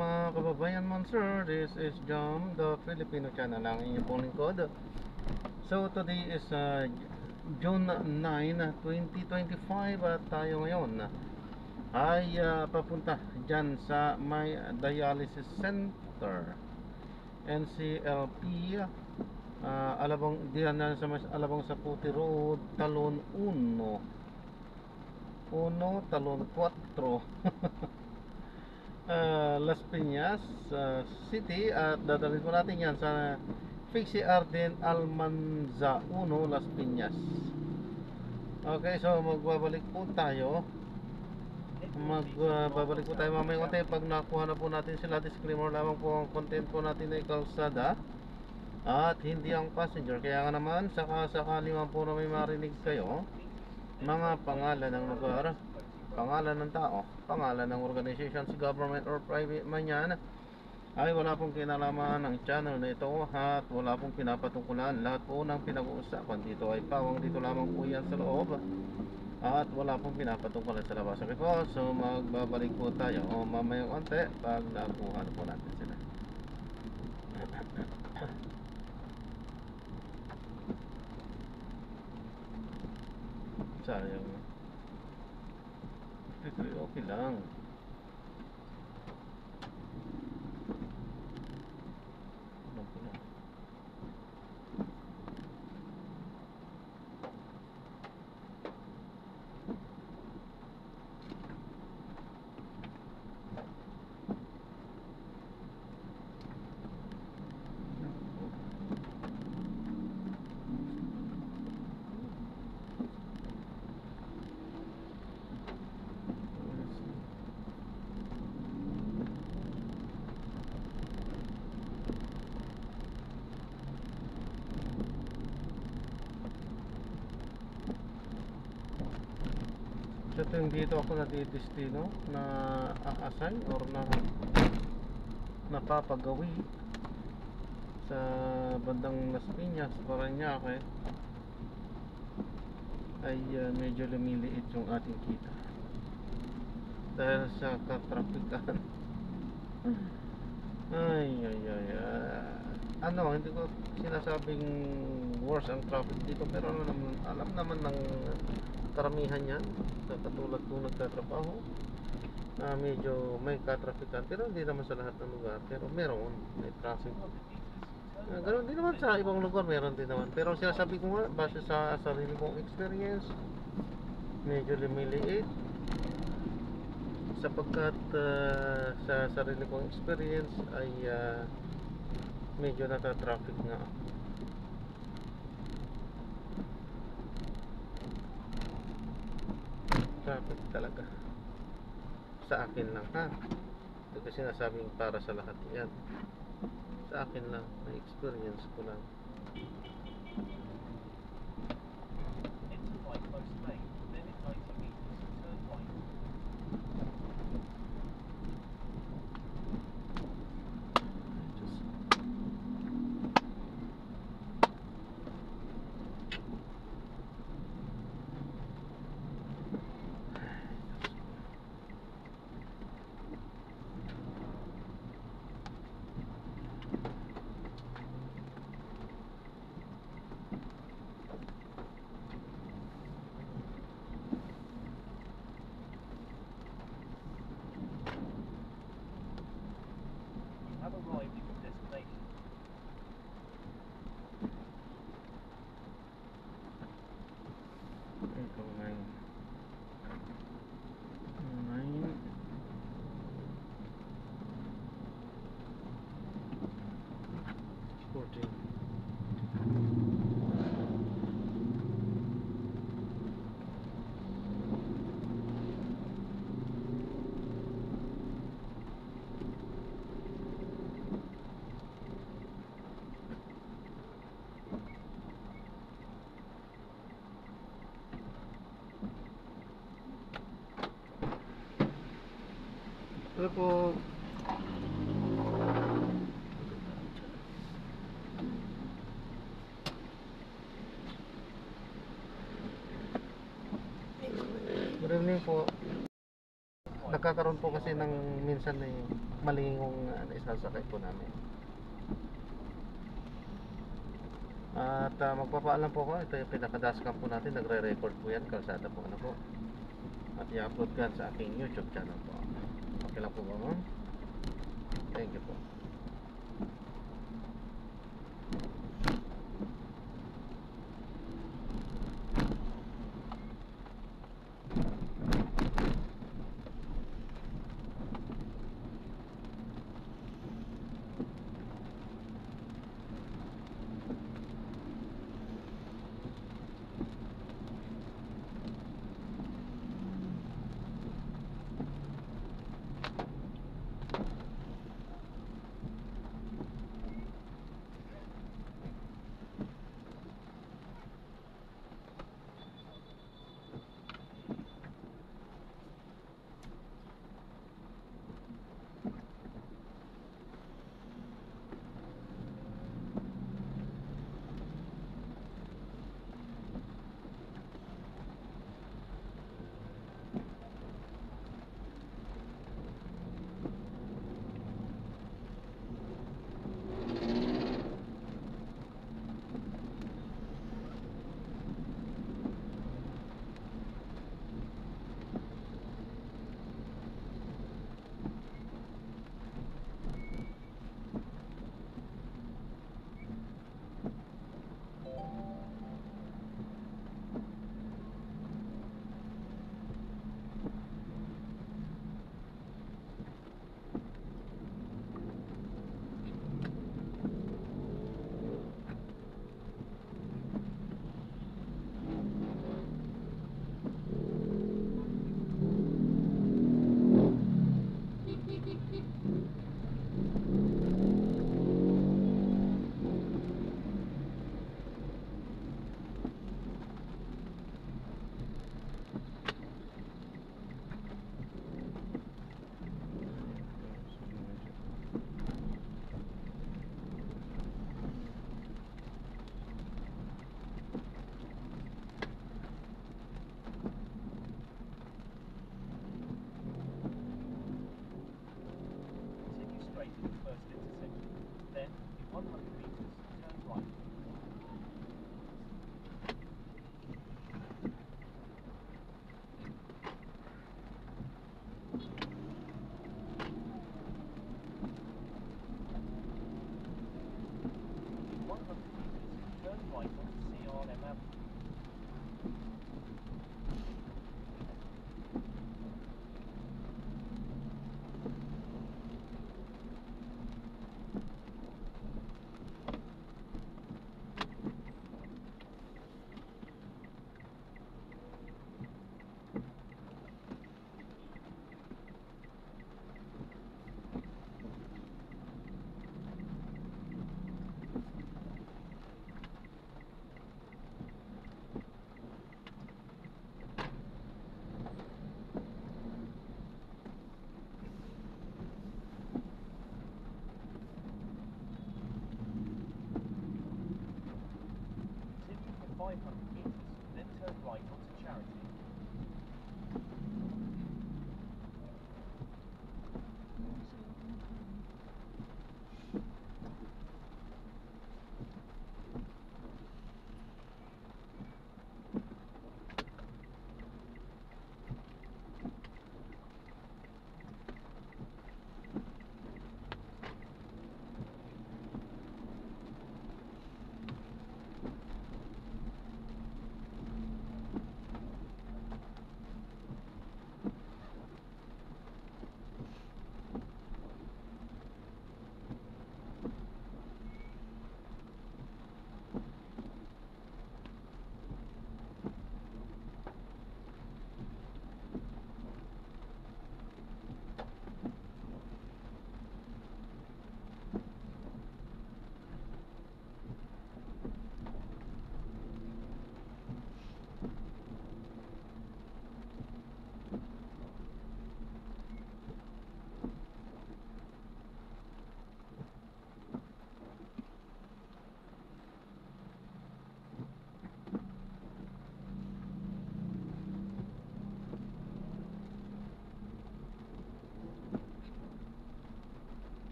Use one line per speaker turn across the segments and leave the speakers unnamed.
Mga kababayan man sir, this is Jom, the Filipino channel, ang inyong pong lingkod. So today is June 9, 2025 at tayo ngayon ay papunta dyan sa may dialysis center NCLP, Alabang, diyan na sa mas Alabang sa Puti Road, Talon 1 Talon 4 Las Piñas City, at dadalhin po natin yan sa Fixie Arden Almanza 1 Las Piñas. Okay, so magbabalik po tayo mamaya konti pag nakuha na po natin sila. Disclaimer lamang po, ang content po natin ay kalsada at hindi ang passenger, kaya nga naman sakasakali man po na may marinig kayo mga pangalan ng lugar, pangalan ng tao, pangalan ng organizations, government or private man yan, ay wala pong kinalaman ng channel na ito at wala pong pinapatungkulan. Lahat po ng pinag-uusapan dito ay pawang dito lamang po yan sa loob at wala pong pinapatungkulan sa labas. Okay po, so magbabalik po tayo mamaya konti pag nakuha na po natin sila. Sayang, okay lang. So tuwing dito ako nadidestino na a-assign or na napapagawi sa bandang Las Piñas, Parañaque, ay medyo lumiliit yung ating kita dahil sa katrapikan. Ano, hindi ko sinasabing worse ang traffic dito, pero alam naman ng karamihan yan, katulad kung nagtatrabaho, medyo may katrapikan, pero hindi naman sa lahat ng lugar, pero meron, may traffic. Ganoon din naman sa ibang lugar, meron din naman, pero sinasabi ko nga, base sa sarili kong experience, medyo lumiliit sapagkat sa sarili kong experience ay medyo nata-traffic nga. Traffic talaga sa akin lang, ha, hindi ko sinasabing para sa lahat yan, sa akin lang, may experience ko lang. Ito po. Good evening po. nagkakaroon po kasi ng minsan malingong isasakay po namin. At magpapaalam po ako, ito yung pinaka-dashcam po natin, nagre-record po yan, kalsada po ano po. At i-upload ko yan sa aking YouTube channel po. Okay lang po ba ma'am? Thank you po.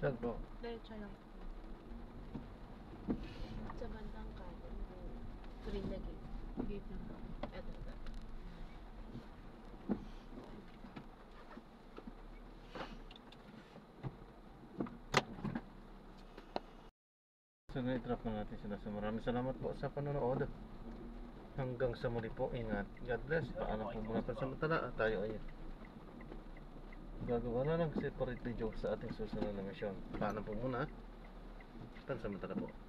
Saan po?
Diretso lang. Sa bandang kanan. Green na gate. Gate lang. Eto.
So na-drop na natin sila. So maraming salamat po sa panonood. Hanggang sa muli po, ingat. God bless. Paano po muna pansamantala tayo ay gagawa na ng separate video sa ating susunod na mission. Paano po muna pansamantala po.